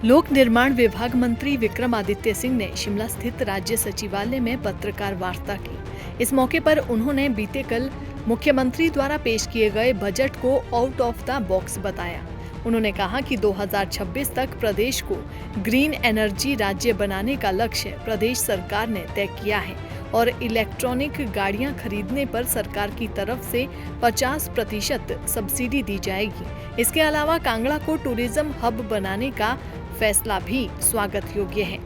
लोक निर्माण विभाग मंत्री विक्रमादित्य सिंह ने शिमला स्थित राज्य सचिवालय में पत्रकार वार्ता की। इस मौके पर उन्होंने बीते कल मुख्यमंत्री द्वारा पेश किए गए बजट को आउट ऑफ द बॉक्स बताया। उन्होंने कहा कि 2026 तक प्रदेश को ग्रीन एनर्जी राज्य बनाने का लक्ष्य प्रदेश सरकार ने तय किया है और इलेक्ट्रॉनिक गाड़ियां खरीदने पर सरकार की तरफ से 50% सब्सिडी दी जाएगी। इसके अलावा कांगड़ा को टूरिज्म हब बनाने का फैसला भी स्वागत योग्य है।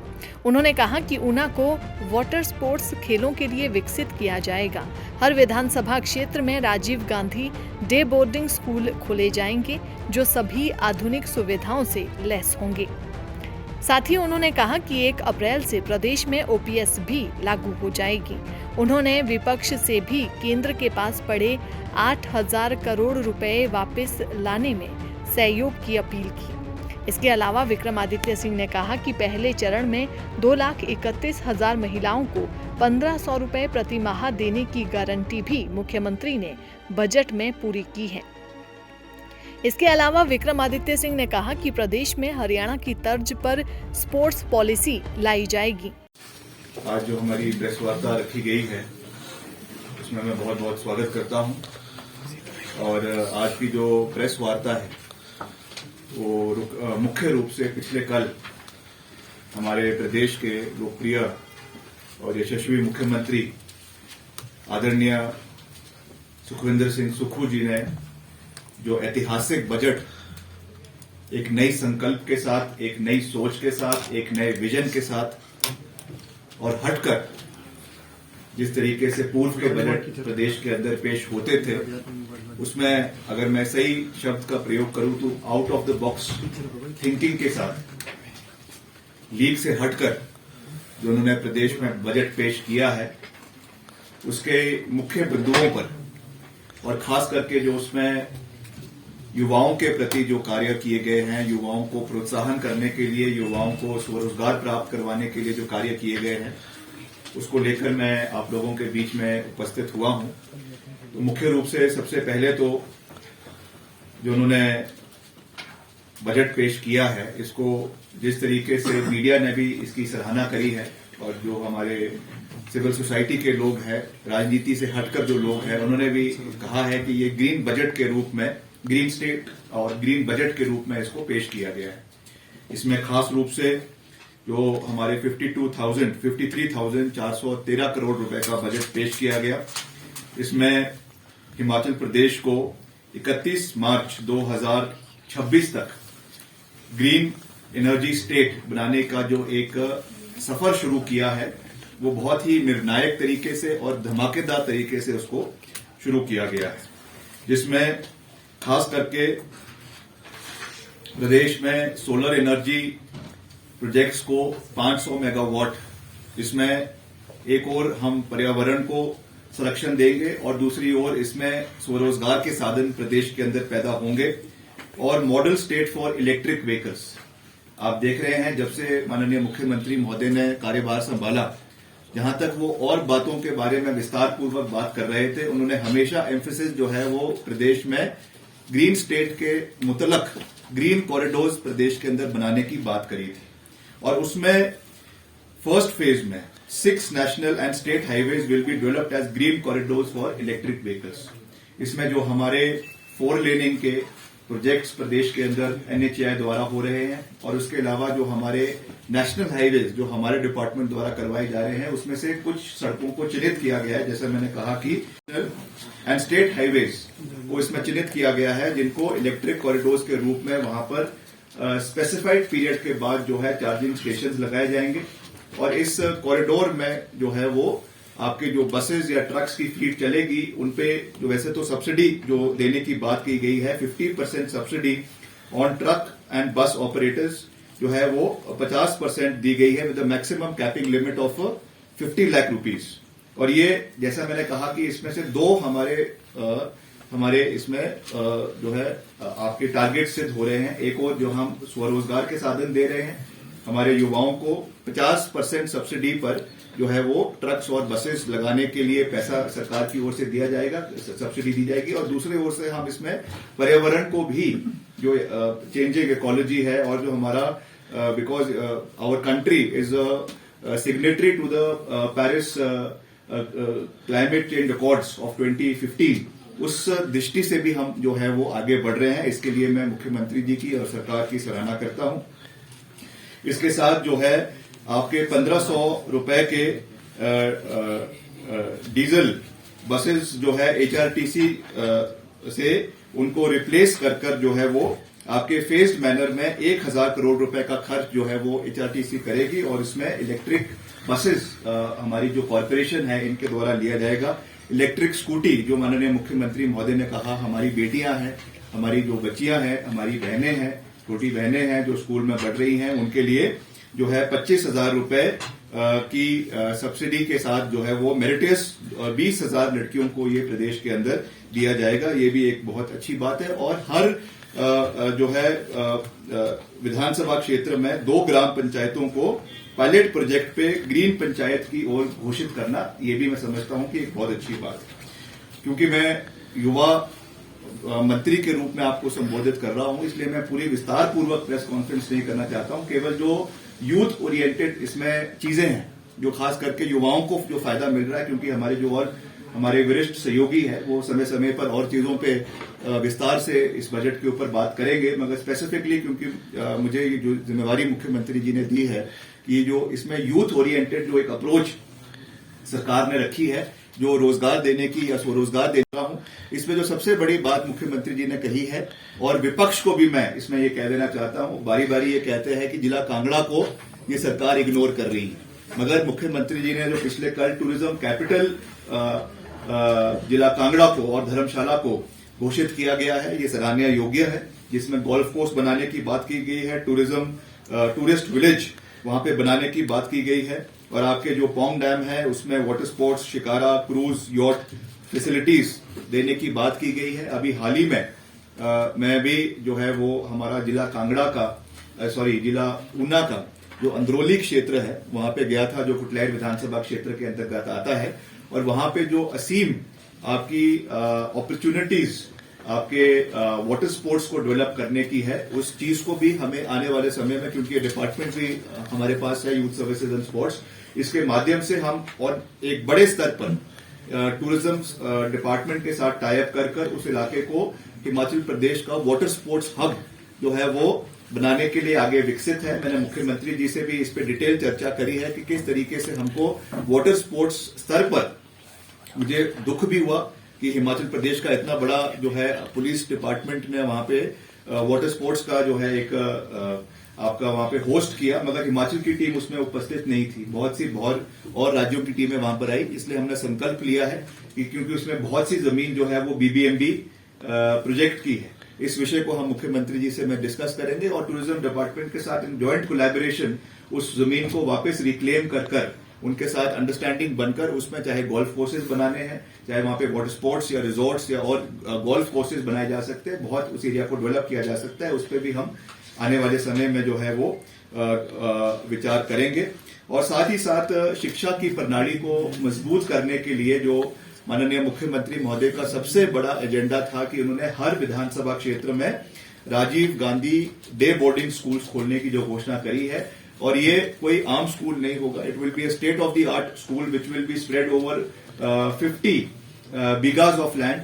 उन्होंने कहा कि ऊना को वाटर स्पोर्ट्स खेलों के लिए विकसित किया जाएगा। हर विधानसभा क्षेत्र में Rajiv Gandhi day boarding school खोले जाएंगे जो सभी आधुनिक सुविधाओं से लैस होंगे। साथ ही उन्होंने कहा कि 1 अप्रैल से प्रदेश में ओपीएस भी लागू हो जाएगी। उन्होंने विपक्ष से भी केंद्र के पास पड़े 8,000 करोड़ रुपए वापस लाने में सहयोग की अपील की। इसके अलावा विक्रमादित्य सिंह ने कहा कि पहले चरण में 2,31,000 महिलाओं को 1,500 रुपए प्रति माह देने की गारंटी भी मुख्यमंत्री ने बजट में पूरी की है। इसके अलावा विक्रमादित्य सिंह ने कहा कि प्रदेश में हरियाणा की तर्ज पर स्पोर्ट्स पॉलिसी लाई जाएगी। आज जो हमारी प्रेस वार्ता रखी गई है उसमें मैं बहुत बहुत स्वागत करता हूं। और आज की जो प्रेस वार्ता है वो मुख्य रूप से पिछले कल हमारे प्रदेश के लोकप्रिय और यशस्वी मुख्यमंत्री आदरणीय सुखविंदर सिंह सुक्खू जी ने जो ऐतिहासिक बजट एक नई संकल्प के साथ, एक नई सोच के साथ, एक नए विजन के साथ और हटकर जिस तरीके से पूर्व के बजट प्रदेश के अंदर पेश होते थे उसमें अगर मैं सही शब्द का प्रयोग करूं तो out of the box thinking के साथ लीग से हटकर जो उन्होंने प्रदेश में बजट पेश किया है उसके मुख्य बिंदुओं पर और खास करके जो उसमें युवाओं के प्रति जो कार्य किए गए हैं, युवाओं को प्रोत्साहन करने के लिए, युवाओं को स्वरोजगार प्राप्त करवाने के लिए जो कार्य किए गए हैं उसको लेकर मैं आप लोगों के बीच में उपस्थित हुआ हूं। तो मुख्य रूप से सबसे पहले तो जो उन्होंने बजट पेश किया है इसको जिस तरीके से मीडिया ने भी इसकी सराहना करी है और जो हमारे सिविल सोसाइटी के लोग हैं, राजनीति से हटकर जो लोग हैं, उन्होंने भी कहा है कि ये ग्रीन बजट के रूप में, ग्रीन स्टेट और ग्रीन बजट के रूप में इसको पेश किया गया है। इसमें खास रूप से जो हमारे 53,413 करोड़ रुपए का बजट पेश किया गया, इसमें हिमाचल प्रदेश को 31 मार्च 2026 तक ग्रीन एनर्जी स्टेट बनाने का जो एक सफर शुरू किया है वो बहुत ही निर्णायक तरीके से और धमाकेदार तरीके से उसको शुरू किया गया है, जिसमें खास करके प्रदेश में सोलर एनर्जी प्रोजेक्ट्स को 500 मेगावाट, इसमें एक ओर हम पर्यावरण को संरक्षण देंगे और दूसरी ओर इसमें स्वरोजगार के साधन प्रदेश के अंदर पैदा होंगे। और model state for electric vehicles, आप देख रहे हैं जब से माननीय मुख्यमंत्री महोदय ने कार्यभार संभाला, जहां तक वो और बातों के बारे में विस्तार पूर्वक बात कर रहे थे, उन्होंने हमेशा एम्फेसिस जो है वो प्रदेश में ग्रीन स्टेट के मुतलक ग्रीन कॉरिडोर्स प्रदेश के अंदर बनाने की बात करी थी। और उसमें फर्स्ट फेज में 6 national and state highways will be developed as green corridors for electric vehicles. इसमें जो हमारे 4 लेनिंग के प्रोजेक्ट्स प्रदेश के अंदर एनएचएआई द्वारा हो रहे हैं और उसके अलावा जो हमारे नेशनल हाईवेज जो हमारे डिपार्टमेंट द्वारा करवाए जा रहे हैं उसमें से कुछ सड़कों को चिन्हित किया गया है, जैसे मैंने कहा कि एंड स्टेट हाईवेज को इसमें चिन्हित किया गया है जिनको इलेक्ट्रिक कॉरिडोर्स के रूप में वहां पर स्पेसिफाइड पीरियड के बाद जो है चार्जिंग स्टेशन लगाए जाएंगे। और इस कॉरिडोर में जो है वो आपके जो बसेस या ट्रक्स की फ्लीट चलेगी उनपे जो वैसे तो सब्सिडी जो देने की बात की गई है 50% subsidy on truck and bus operators जो है वो 50% दी गई है with maximum capping limit of 50 lakh rupees. और ये जैसा मैंने कहा कि इसमें से 2 हमारे इसमें जो है आपके टारगेट सिद्ध हो रहे हैं। एक और जो हम स्वरोजगार के साधन दे रहे हैं, हमारे युवाओं को 50% सब्सिडी पर जो है वो ट्रक्स और बसेस लगाने के लिए पैसा सरकार की ओर से दिया जाएगा, सब्सिडी दी जाएगी। और दूसरी ओर से हम इसमें पर्यावरण को भी जो चेंजिंग इकोलॉजी है और जो हमारा because our country is a signatory to the Paris Climate Change Accords of 2015. उस दृष्टि से भी हम जो है वो आगे बढ़ रहे हैं। इसके लिए मैं मुख्यमंत्री जी की और सरकार की सराहना करता हूं। इसके साथ जो है आपके 1500 रुपए के डीजल बसेस जो है HRTC से उनको रिप्लेस कर जो है वो आपके फेस्ड मैनर में 1000 करोड़ रुपए का खर्च जो है वो HRTC करेगी और इसमें इलेक्ट्रिक बसेस हमारी जो कॉरपोरेशन है इनके द्वारा लिया जाएगा। इलेक्ट्रिक स्कूटी जो माननीय मुख्यमंत्री महोदय ने कहा, हमारी बेटियां हैं, हमारी जो बच्चियां हैं, हमारी बहनें हैं, छोटी बहनें हैं जो स्कूल में पढ़ रही हैं, उनके लिए जो है 25,000 रुपए की सब्सिडी के साथ जो है वो मेरिटियस 20,000 लड़कियों को ये प्रदेश के अंदर दिया जाएगा। ये भी एक बहुत अच्छी बात है। और हर जो है विधानसभा क्षेत्र में 2 ग्राम पंचायतों को पायलट प्रोजेक्ट पे ग्रीन पंचायत की ओर घोषित करना, ये भी मैं समझता हूं कि एक बहुत अच्छी बात है। क्योंकि मैं युवा मंत्री के रूप में आपको संबोधित कर रहा हूं, इसलिए मैं पूरी विस्तार पूर्वक प्रेस कॉन्फ्रेंस नहीं करना चाहता हूं। केवल जो यूथ ओरिएंटेड इसमें चीजें हैं जो खास करके युवाओं को जो फायदा मिल रहा है, क्योंकि हमारे जो और हमारे वरिष्ठ सहयोगी हैं वो समय समय पर और चीजों पे विस्तार से इस बजट के ऊपर बात करेंगे, मगर स्पेसिफिकली क्योंकि मुझे ये जो जिम्मेवारी मुख्यमंत्री जी ने दी है कि जो इसमें यूथ ओरिएंटेड जो एक अप्रोच सरकार ने रखी है, जो रोजगार देने की या स्वरोजगार देना हूं, इसमें जो सबसे बड़ी बात मुख्यमंत्री जी ने कही है और विपक्ष को भी मैं इसमें ये कह देना चाहता हूं, बारी बारी ये कहते हैं कि जिला कांगड़ा को ये सरकार इग्नोर कर रही है, मगर मुख्यमंत्री जी ने जो पिछले कल टूरिज्म कैपिटल जिला कांगड़ा को और धर्मशाला को घोषित किया गया है, ये सराहनीय योग्य है। जिसमें गोल्फ कोर्स बनाने की बात की गई है, टूरिस्ट विलेज वहां पे बनाने की बात की गई है, और आपके जो पोंग डैम है उसमें water sports, shikara, cruise, yacht facilities देने की बात की गई है। अभी हाल ही में मैं भी जो है वो हमारा जिला कांगड़ा का जिला ऊना का जो अंदरौली क्षेत्र है वहां पे गया था, जो कुटलैर विधानसभा क्षेत्र के अंतर्गत आता है, और वहां पे जो असीम आपकी अपॉर्चुनिटीज आपके वाटर स्पोर्ट्स को डेवलप करने की है, उस चीज को भी हमें आने वाले समय में, क्योंकि ये डिपार्टमेंट भी हमारे पास है यूथ सर्विसेज एंड स्पोर्ट्स, इसके माध्यम से हम और एक बड़े स्तर पर टूरिज्म डिपार्टमेंट के साथ टाई अप कर उस इलाके को हिमाचल प्रदेश का वाटर स्पोर्ट्स हब जो है वो बनाने के लिए आगे विकसित है। मैंने मुख्यमंत्री जी से भी इस पर डिटेल चर्चा करी है कि किस तरीके से हमको वाटर स्पोर्ट्स स्तर पर, मुझे दुख भी हुआ कि हिमाचल प्रदेश का इतना बड़ा जो है पुलिस डिपार्टमेंट ने वहां पे वाटर स्पोर्ट्स का जो है एक आपका वहां पे होस्ट किया, मगर हिमाचल की टीम उसमें उपस्थित नहीं थी। बहुत सी और राज्यों की टीमें वहां पर आई, इसलिए हमने संकल्प लिया है कि क्योंकि उसमें बहुत सी जमीन जो है वो BBMB प्रोजेक्ट की है, इस विषय को हम मुख्यमंत्री जी से मैं डिस्कस करेंगे और टूरिज्म डिपार्टमेंट के साथ इन जॉइंट कोलैबोरेशन उस जमीन को वापस रिक्लेम कर उनके साथ अंडरस्टैंडिंग बनकर उसमें चाहे गोल्फ कोर्सेज बनाने हैं, चाहे वहां पे वाटर स्पोर्ट्स या रिजॉर्ट्स या और गोल्फ कोर्सेज बनाए जा सकते हैं, बहुत उस एरिया को डेवलप किया जा सकता है। उस पर भी हम आने वाले समय में जो है वो विचार करेंगे। और साथ ही साथ शिक्षा की प्रणाली को मजबूत करने के लिए जो माननीय मुख्यमंत्री महोदय का सबसे बड़ा एजेंडा था कि उन्होंने हर विधानसभा क्षेत्र में Rajiv Gandhi day boarding schools खोलने की जो घोषणा करी है, और ये कोई आम स्कूल नहीं होगा, it will be a state of the art school which will be spread over 50 bighas of land.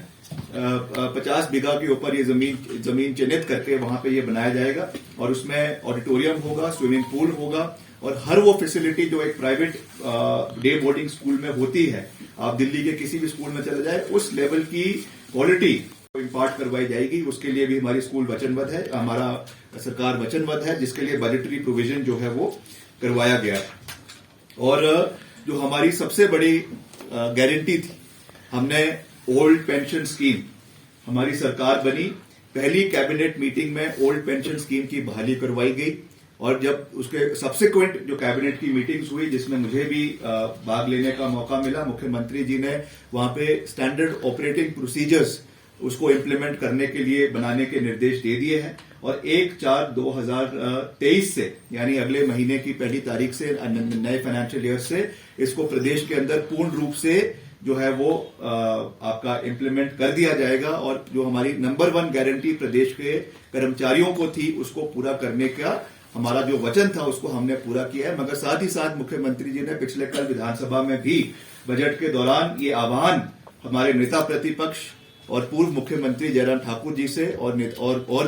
50 bigha के ऊपर ये जमीन चिन्हित करके वहां पे ये बनाया जाएगा, और उसमें ऑडिटोरियम होगा, स्विमिंग पूल होगा, और हर वो फैसिलिटी जो एक प्राइवेट डे बोर्डिंग स्कूल में होती है, आप दिल्ली के किसी भी स्कूल में चले जाए, उस लेवल की क्वालिटी इम्पार्ट करवाई जाएगी। उसके लिए भी हमारी स्कूल वचनबद्ध है, हमारा सरकार वचनबद्ध है, जिसके लिए बजटरी प्रोविजन जो है वो करवाया गया है। और जो हमारी सबसे बड़ी गारंटी थी, हमने ओल्ड पेंशन स्कीम, हमारी सरकार बनी, पहली कैबिनेट मीटिंग में ओल्ड पेंशन स्कीम की बहाली करवाई गई, और जब उसके सब्सिक्वेंट जो कैबिनेट की मीटिंग्स हुई जिसमें मुझे भी भाग लेने का मौका मिला, मुख्यमंत्री जी ने वहां पे स्टैंडर्ड ऑपरेटिंग प्रोसीजर्स उसको इम्प्लीमेंट करने के लिए बनाने के निर्देश दे दिए हैं, और 1/4/2023 से यानी अगले महीने की पहली तारीख से नए फाइनेंशियल ईयर से इसको प्रदेश के अंदर पूर्ण रूप से जो है वो आपका इम्प्लीमेंट कर दिया जाएगा, और जो हमारी नंबर 1 गारंटी प्रदेश के कर्मचारियों को थी उसको पूरा करने का हमारा जो वचन था उसको हमने पूरा किया है। मगर साथ ही साथ मुख्यमंत्री जी ने पिछले कल विधानसभा में भी बजट के दौरान ये आह्वान हमारे नेता प्रतिपक्ष और पूर्व मुख्यमंत्री जयराम ठाकुर जी से और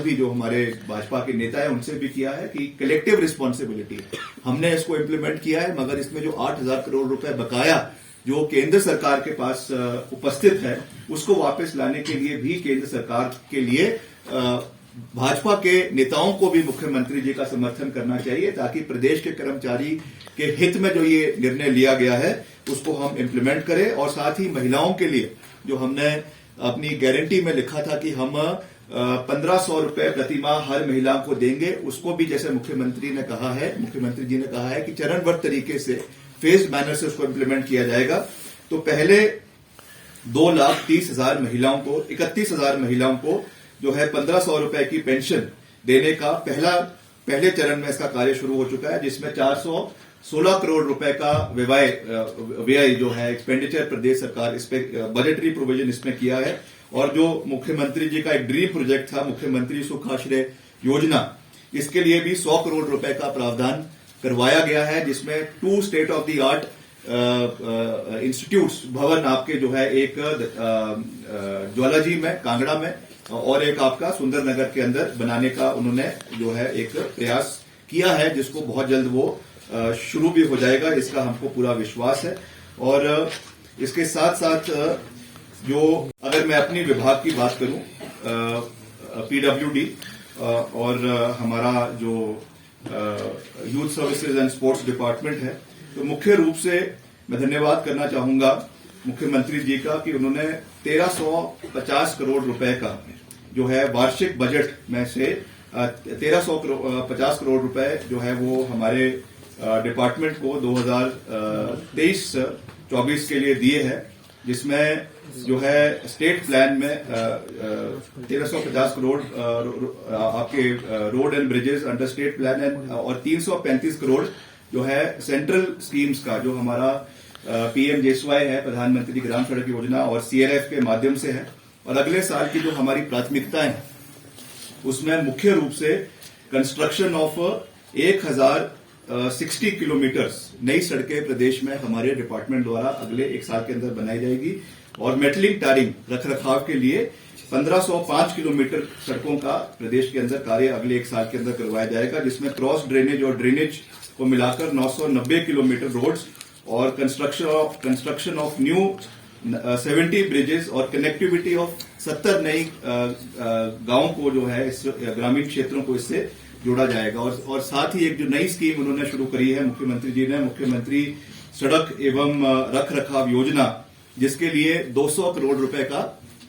भी जो हमारे भाजपा के नेता हैं उनसे भी किया है कि कलेक्टिव रिस्पॉन्सिबिलिटी हमने इसको इम्प्लीमेंट किया है। मगर इसमें जो 8,000 करोड़ रुपए बकाया जो केंद्र सरकार के पास उपस्थित है उसको वापस लाने के लिए भी केंद्र सरकार के लिए भाजपा के नेताओं को भी मुख्यमंत्री जी का समर्थन करना चाहिए, ताकि प्रदेश के कर्मचारी के हित में जो ये निर्णय लिया गया है उसको हम इम्प्लीमेंट करें। और साथ ही महिलाओं के लिए जो हमने अपनी गारंटी में लिखा था कि हम 1,500 रुपए प्रतिमाह हर महिला को देंगे, उसको भी जैसे मुख्यमंत्री जी ने कहा है कि चरणबद्ध तरीके से फेज मैनर से उसको इम्प्लीमेंट किया जाएगा। तो पहले 2,30,000 महिलाओं को 31,000 महिलाओं को जो है 1,500 रुपए की पेंशन देने का पहले चरण में इसका कार्य शुरू हो चुका है, जिसमें 416 करोड़ रुपए का व्यय जो है एक्सपेंडिचर प्रदेश सरकार इस पे बजटरी प्रोविजन इसमें किया है। और जो मुख्यमंत्री जी का एक ड्रीम प्रोजेक्ट था मुख्यमंत्री सुखाश्रय योजना, इसके लिए भी 100 करोड़ रुपए का प्रावधान करवाया गया है, जिसमें 2 state of the art institutes भवन आपके जो है एक ज्वालाजी में कांगड़ा में और एक आपका सुंदरनगर के अंदर बनाने का उन्होंने जो है एक प्रयास किया है, जिसको बहुत जल्द वो शुरू भी हो जाएगा, इसका हमको पूरा विश्वास है। और इसके साथ साथ जो अगर मैं अपनी विभाग की बात करूं पीडब्ल्यूडी और हमारा जो youth services and sports department है, तो मुख्य रूप से मैं धन्यवाद करना चाहूंगा मुख्यमंत्री जी का कि उन्होंने 1,350 करोड़ रुपए का जो है वार्षिक बजट में से 1,350 करोड़ रुपए जो है वो हमारे डिपार्टमेंट को 2023-24 के लिए दिए हैं, जिसमें जो है स्टेट प्लान में 1,350 करोड़ आपके road and bridges under state plan है और 335 करोड़ जो है सेंट्रल स्कीम्स का जो हमारा PMJSY है, प्रधानमंत्री ग्राम सड़क योजना, और CRF के माध्यम से है। और अगले साल की जो हमारी प्राथमिकताएं हैं उसमें मुख्य रूप से कंस्ट्रक्शन ऑफ 1,060 किलोमीटर नई सड़कें प्रदेश में हमारे डिपार्टमेंट द्वारा अगले 1 साल के अंदर बनाई जाएगी, और मेटलिंग टारिंग रखरखाव के लिए 1,505 किलोमीटर सड़कों का प्रदेश के अंदर कार्य अगले 1 साल के अंदर करवाया जाएगा, जिसमें क्रॉस ड्रेनेज और ड्रेनेज को मिलाकर 990 किलोमीटर रोड्स और कंस्ट्रक्शन ऑफ न्यू 70 ब्रिजेस और कनेक्टिविटी ऑफ 70 नई गांवों को जो है इस ग्रामीण क्षेत्रों को इससे जोड़ा जाएगा। और साथ ही एक जो नई स्कीम उन्होंने शुरू करी है मुख्यमंत्री जी ने, मुख्यमंत्री सड़क एवं रख रखाव योजना, जिसके लिए 200 करोड़ रुपए का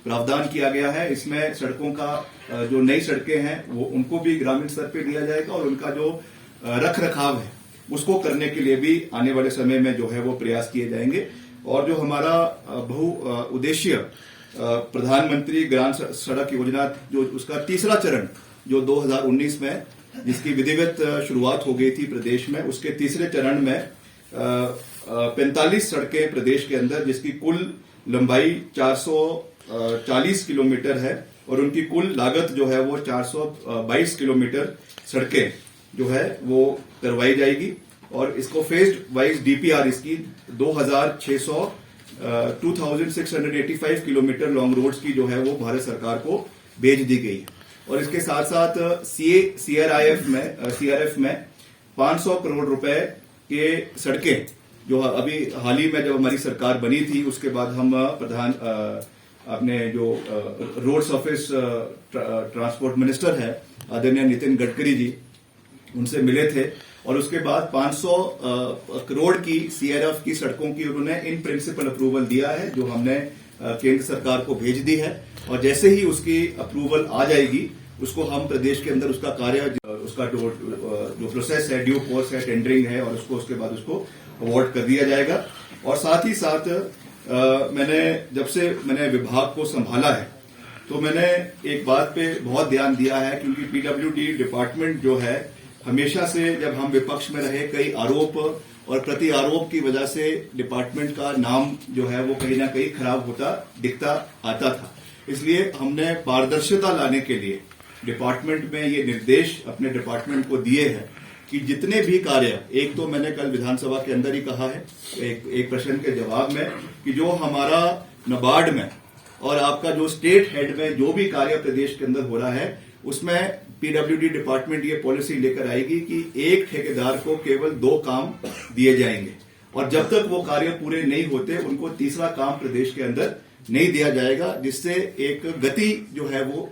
प्रावधान किया गया है। इसमें सड़कों का जो नई सड़कें हैं वो उनको भी ग्रामीण स्तर पे दिया जाएगा और उनका जो रख रखाव है उसको करने के लिए भी आने वाले समय में जो है वो प्रयास किए जाएंगे। और जो हमारा बहु उद्देश्य प्रधानमंत्री ग्राम सड़क योजना जो उसका तीसरा चरण जो 2019 में जिसकी विधिवत शुरुआत हो गई थी प्रदेश में, उसके तीसरे चरण में 45 सड़कें प्रदेश के अंदर जिसकी कुल लंबाई 440 किलोमीटर है और उनकी कुल लागत जो है वो 422 किलोमीटर सड़कें जो है वो करवाई जाएगी। और इसको फेज्ड वाइज DPR इसकी 2,685 किलोमीटर लॉन्ग रोड्स की जो है वो भारत सरकार को भेज दी गई है। और इसके साथ साथ CRF में 500 करोड़ रुपए के सड़कें जो अभी हाल ही में जब हमारी सरकार बनी थी उसके बाद हम अपने जो रोड्स ऑफिस ट्रांसपोर्ट मिनिस्टर है आदरणीय नितिन गडकरी जी, उनसे मिले थे और उसके बाद 500 करोड़ की CRF की सड़कों की उन्होंने इन प्रिंसिपल अप्रूवल दिया है, जो हमने केंद्र सरकार को भेज दी है। और जैसे ही उसकी अप्रूवल आ जाएगी उसको हम प्रदेश के अंदर उसका कार्य उसका जो प्रोसेस है, ड्यू कोर्स है, टेंडरिंग है और उसको उसके बाद उसको अवार्ड कर दिया जाएगा। और साथ ही साथ जब से मैंने विभाग को संभाला है तो मैंने एक बात पे बहुत ध्यान दिया है, क्योंकि PWD डिपार्टमेंट जो है हमेशा से जब हम विपक्ष में रहे कई आरोप और प्रति आरोप की वजह से डिपार्टमेंट का नाम जो है वो कहीं ना कहीं खराब होता दिखता आता था। इसलिए हमने पारदर्शिता लाने के लिए डिपार्टमेंट में ये निर्देश अपने डिपार्टमेंट को दिए हैं कि जितने भी कार्य, एक तो मैंने कल विधानसभा के अंदर ही कहा है एक प्रश्न के जवाब में, कि जो हमारा नाबार्ड में और आपका जो स्टेट हेड में जो भी कार्य प्रदेश के अंदर हो रहा है, उसमें पीडब्ल्यूडी डिपार्टमेंट ये पॉलिसी लेकर आएगी कि एक ठेकेदार को केवल 2 काम दिए जाएंगे, और जब तक वो कार्य पूरे नहीं होते उनको तीसरा काम प्रदेश के अंदर नहीं दिया जाएगा, जिससे एक गति जो है वो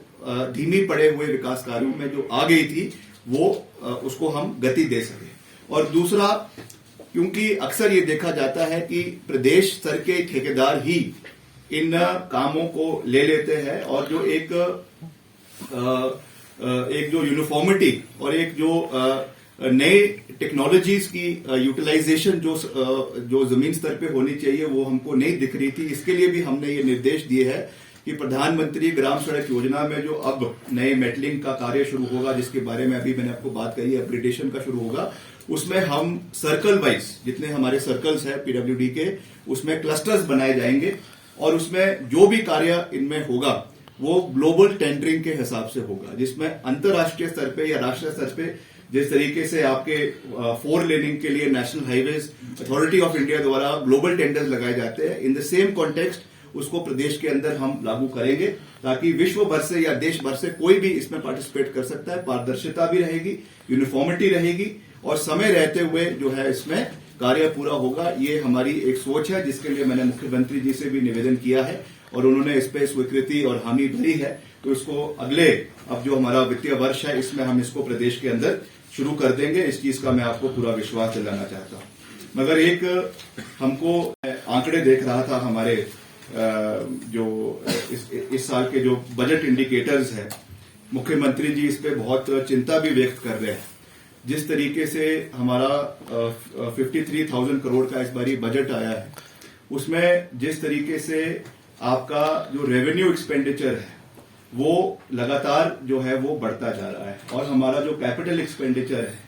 धीमी पड़े हुए विकास कार्यों में जो आ गई थी वो उसको हम गति दे सके। और दूसरा, क्योंकि अक्सर ये देखा जाता है कि प्रदेश स्तर के ठेकेदार ही इन कामों को ले लेते हैं, और जो एक जो यूनिफॉर्मिटी और एक जो नए टेक्नोलॉजीज की यूटिलाइजेशन जो जमीन स्तर पे होनी चाहिए वो हमको नहीं दिख रही थी। इसके लिए भी हमने ये निर्देश दिए हैं कि प्रधानमंत्री ग्राम सड़क योजना में जो अब नए मेटलिंग का कार्य शुरू होगा, जिसके बारे में अभी मैंने आपको बात कही है, अपग्रेडेशन का शुरू होगा, उसमें हम सर्कल वाइज जितने हमारे सर्कल्स है पीडब्ल्यूडी के, उसमें क्लस्टर्स बनाए जाएंगे, और उसमें जो भी कार्य इनमें होगा वो ग्लोबल टेंडरिंग के हिसाब से होगा, जिसमें अंतर्राष्ट्रीय स्तर पे या राष्ट्रीय स्तर पे जिस तरीके से आपके 4 लेनिंग के लिए national highways authority of India द्वारा ग्लोबल टेंडर्स लगाए जाते हैं, इन द सेम कॉन्टेक्स्ट उसको प्रदेश के अंदर हम लागू करेंगे, ताकि विश्व भर से या देश भर से कोई भी इसमें पार्टिसिपेट कर सकता है। पारदर्शिता भी रहेगी, यूनिफॉर्मिटी रहेगी, और समय रहते हुए जो है इसमें कार्य पूरा होगा। ये हमारी एक सोच है, जिसके लिए मैंने मुख्यमंत्री जी से भी निवेदन किया है, और उन्होंने इस पे स्वीकृति और हामी भरी है। तो इसको अगले अब जो हमारा वित्तीय वर्ष है इसमें हम इसको प्रदेश के अंदर शुरू कर देंगे। इस चीज का मैं आपको पूरा विश्वास दिलाना चाहता हूं। मगर एक हमको आंकड़े देख रहा था हमारे जो इस साल के जो बजट इंडिकेटर्स है, मुख्यमंत्री जी इस पे बहुत चिंता भी व्यक्त कर रहे हैं। जिस तरीके से हमारा 53,000 करोड़ का इस बारी बजट आया है, उसमें जिस तरीके से आपका जो रेवेन्यू एक्सपेंडिचर है वो लगातार जो है वो बढ़ता जा रहा है, और हमारा जो कैपिटल एक्सपेंडिचर है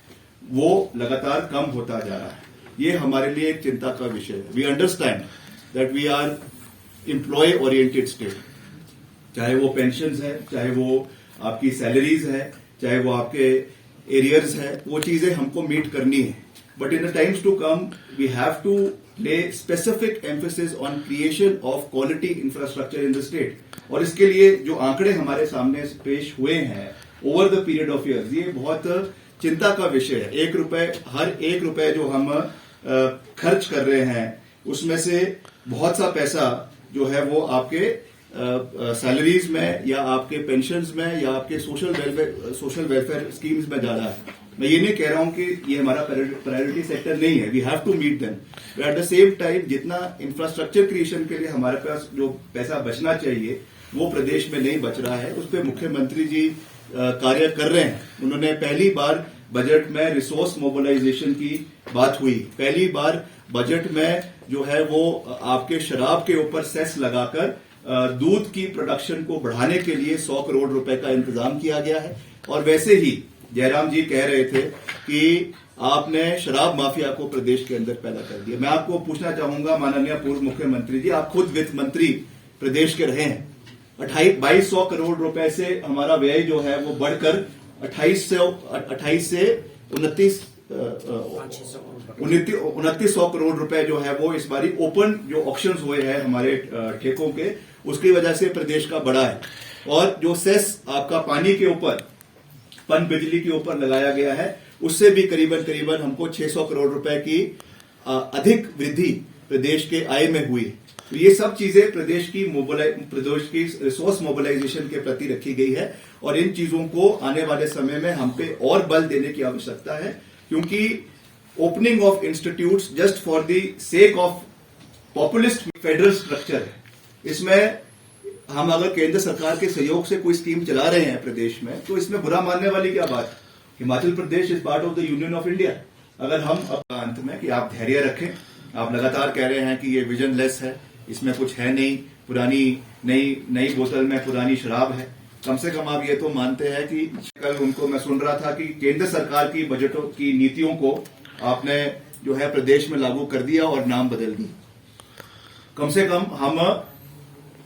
वो लगातार कम होता जा रहा है। ये हमारे लिए एक चिंता का विषय है। We understand that we are employ oriented state, चाहे वो पेंशन्स है, चाहे वो आपकी सैलरीज है, चाहे वो आपके एरियर्स है, वो चीजें हमको मीट करनी है। But in the times to come we have to lay specific emphasis on creation of quality infrastructure in the state, और इसके लिए जो आंकड़े हमारे सामने पेश हुए हैं over the period of years, ये बहुत चिंता का विषय है। हर एक रुपए जो हम खर्च कर रहे हैं उसमें से बहुत सा पैसा जो है वो आपके सैलरीज में या आपके पेंशन्स में या आपके सोशल वेलफेयर स्कीम्स में जा रहा है। मैं ये नहीं कह रहा हूं कि ये हमारा प्रायोरिटी सेक्टर नहीं है, we have to meet them. At the same time जितना इंफ्रास्ट्रक्चर क्रिएशन के लिए हमारे पास जो पैसा बचना चाहिए वो प्रदेश में नहीं बच रहा है, उस पर मुख्यमंत्री जी कार्य कर रहे हैं। उन्होंने पहली बार बजट में रिसोर्स मोबिलाइजेशन की बात हुई, पहली बार बजट में जो है वो आपके शराब के ऊपर सेस लगाकर दूध की प्रोडक्शन को बढ़ाने के लिए 100 करोड़ रुपए का इंतजाम किया गया है। और वैसे ही जयराम जी कह रहे थे कि आपने शराब माफिया को प्रदेश के अंदर पैदा कर दिया। मैं आपको पूछना चाहूंगा माननीय पूर्व मुख्यमंत्री जी, आप खुद वित्त मंत्री प्रदेश के रहे हैं। 2200 करोड़ रुपए से हमारा व्यय जो है वो बढ़कर 2900 करोड़ रुपए जो है वो इस बारी ओपन जो ऑक्शंस हुए हैं हमारे ठेकों के, उसकी वजह से प्रदेश का बढ़ा है। और जो सेस आपका पानी के ऊपर, पन बिजली के ऊपर लगाया गया है, उससे भी करीबन हमको 600 करोड़ रुपए की अधिक वृद्धि प्रदेश के आय में हुई। तो ये सब चीजें प्रदेश की रिसोर्स मोबिलाइजेशन के प्रति रखी गई है, और इन चीजों को आने वाले समय में हम पे और बल देने की आवश्यकता है, क्योंकि opening of institutes just for the sake of populist federal structure है। इसमें हम अगर केंद्र सरकार के सहयोग से कोई स्कीम चला रहे हैं प्रदेश में, तो इसमें बुरा मानने वाली क्या बात। Himachal Pradesh is part of the union of India. अगर हम अंत में कि आप धैर्य रखें, आप लगातार कह रहे हैं कि ये विजनलेस है, इसमें कुछ है नहीं, पुरानी नई बोतल में पुरानी शराब है, कम से कम आप ये तो मानते हैं कि कल उनको मैं सुन रहा था कि केंद्र सरकार की बजटों की नीतियों को आपने जो है प्रदेश में लागू कर दिया और नाम बदल दी। कम से कम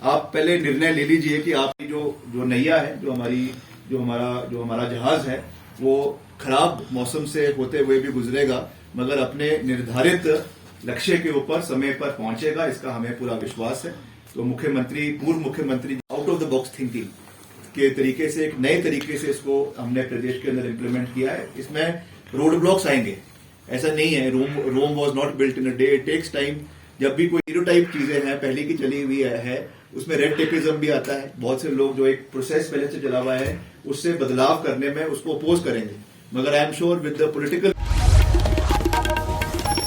आप पहले निर्णय ले लीजिए कि आपकी जो नैया है, जो हमारा जहाज है, वो खराब मौसम से होते हुए भी गुजरेगा, मगर अपने निर्धारित लक्ष्य के ऊपर समय पर पहुंचेगा, इसका हमें पूरा विश्वास है। तो मुख्यमंत्री, पूर्व मुख्यमंत्री out of the box thinking के तरीके से, एक नए तरीके से इसको हमने प्रदेश के अंदर इम्प्लीमेंट किया है। इसमें रोड ब्लॉक्स आएंगे, ऐसा नहीं है, Rome was not built in a day, it takes time. जब भी कोई स्टीरियोटाइप चीजें हैं, पहले की चली हुई है, उसमें रेड टेपिज्म भी आता है। बहुत से लोग जो एक प्रोसेस पहले से चला हुआ है, उससे बदलाव करने में उसको अपोज करेंगे, मगर I am sure with the political